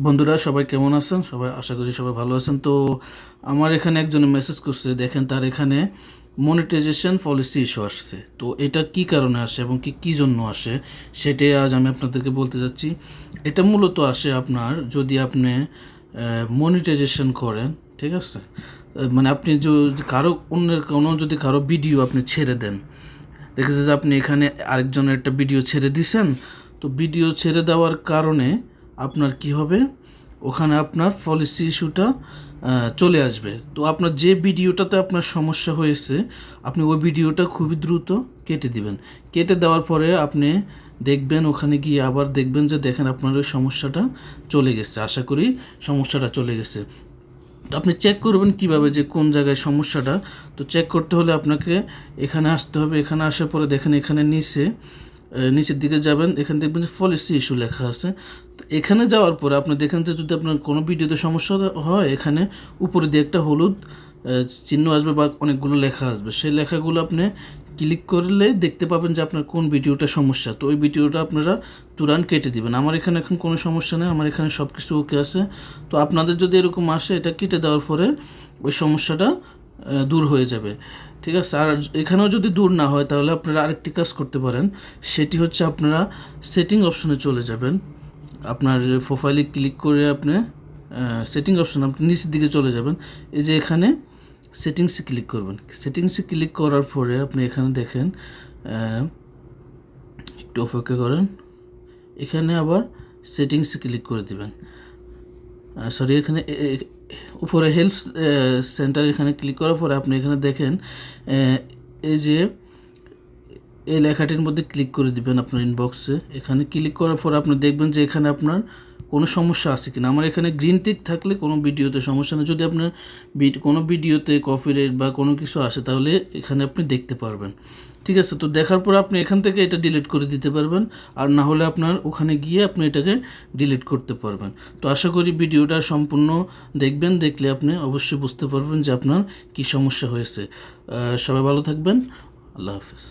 বন্ধুরা সবাই কেমন আছেন? সবাই আশা করি সবাই ভালো আছেন। তো আমার এখানে একজন মেসেজ করছে, দেখেন তার এখানে মনিটাইজেশন পলিসি ইস্যু আসছে। তো এটা কি কারণে আসে এবং কি জন্য আসে সেটাই আজ আমি আপনাদেরকে বলতে যাচ্ছি। এটা মূলত আসে আপনার যদি আপনি মনিটাইজেশন করেন, ঠিক আছে, মানে আপনি যদি কারো অন্যের যদি কারো ভিডিও আপনি ছেড়ে দেন, দেখেছে যে আপনি এখানে আরেকজনের একটা ভিডিও ছেড়ে দিছেন। তো ভিডিও ছেড়ে দেওয়ার কারণে আপনার কি হবে, ওখানে আপনার পলিসি ইস্যুটা চলে আসবে। তো আপনার যে ভিডিওটাতে আপনার সমস্যা হয়েছে আপনি ওই ভিডিওটা খুবই দ্রুত কেটে দিবেন। কেটে দেওয়ার পরে আপনি দেখবেন, ওখানে গিয়ে আবার দেখবেন যে দেখেন আপনার ওই সমস্যাটা চলে গেছে। আশা করি সমস্যাটা চলে গেছে। তো আপনি চেক করবেন কিভাবে যে কোন জায়গায় সমস্যাটা। তো চেক করতে হলে আপনাকে এখানে আসতে হবে। এখানে আসার পরে দেখেন এখানে নিচের দিকে যাবেন, এখানে দেখবেন যে পলিসি ইস্যু লেখা আছে। তো এখানে যাওয়ার পরে আপনি দেখেন যে যদি আপনার কোনো ভিডিওতে সমস্যা হয়, এখানে উপরে দিয়ে একটা হলুদ চিহ্ন আসবে বা অনেকগুলো লেখা আসবে। সেই লেখাগুলো আপনি ক্লিক করলে দেখতে পাবেন যে আপনার কোন ভিডিওটা সমস্যা। তো ওই ভিডিওটা আপনারা তুরান কেটে দিবেন। আমার এখানে এখন কোনো সমস্যা নেই, আমার এখানে সব কিছু ওকে আছে। তো আপনাদের যদি এরকম আসে, এটা কেটে দেওয়ার পরে ওই সমস্যাটা দূর হয়ে যাবে, ঠিক আছে। আর এখানেও যদি দূর না হয় তাহলে আপনারা আরেকটি কাজ করতে পারেন, সেটি হচ্ছে আপনারা সেটিং অপশনে চলে যাবেন। আপনার প্রোফাইলে ক্লিক করে আপনি সেটিং অপশন আপনি নিচের দিকে চলে যাবেন। এই যে এখানে সেটিংসে ক্লিক করবেন। সেটিংসে ক্লিক করার পরে আপনি এখানে দেখেন, একটু অপেক্ষা করেন, এখানে আবার সেটিংসে ক্লিক করে দেবেন। সরি, এখানে উপরে হেল্প সেন্টার এখানে ক্লিক করার পরে আপনি এখানে দেখেন এই যে এই লেখাটির মধ্যে ক্লিক করে দিবেন আপনার ইনবক্সে। এখানে ক্লিক করার পর আপনি দেখবেন যে এখানে আপনার কোনো সমস্যা আছে কিনা। আমার এখানে গ্রিন টিক থাকলে কোনো ভিডিওতে সমস্যা নেই। যদি আপনার কোনো ভিডিওতে কপিরাইট বা কোনো কিছু আসে তাহলে এখানে আপনি দেখতে পারবেন, ঠিক আছে। তো দেখার পর আপনি এখান থেকে এটা ডিলিট করে দিতে পারবেন, আর না হলে আপনার ওখানে গিয়ে আপনি এটাকে ডিলিট করতে পারবেন। তো আশা করি ভিডিওটা সম্পূর্ণ দেখবেন, দেখলে আপনি অবশ্যই বুঝতে পারবেন যে আপনার কী সমস্যা হয়েছে। সবাই ভালো থাকবেন। আল্লাহ হাফেজ।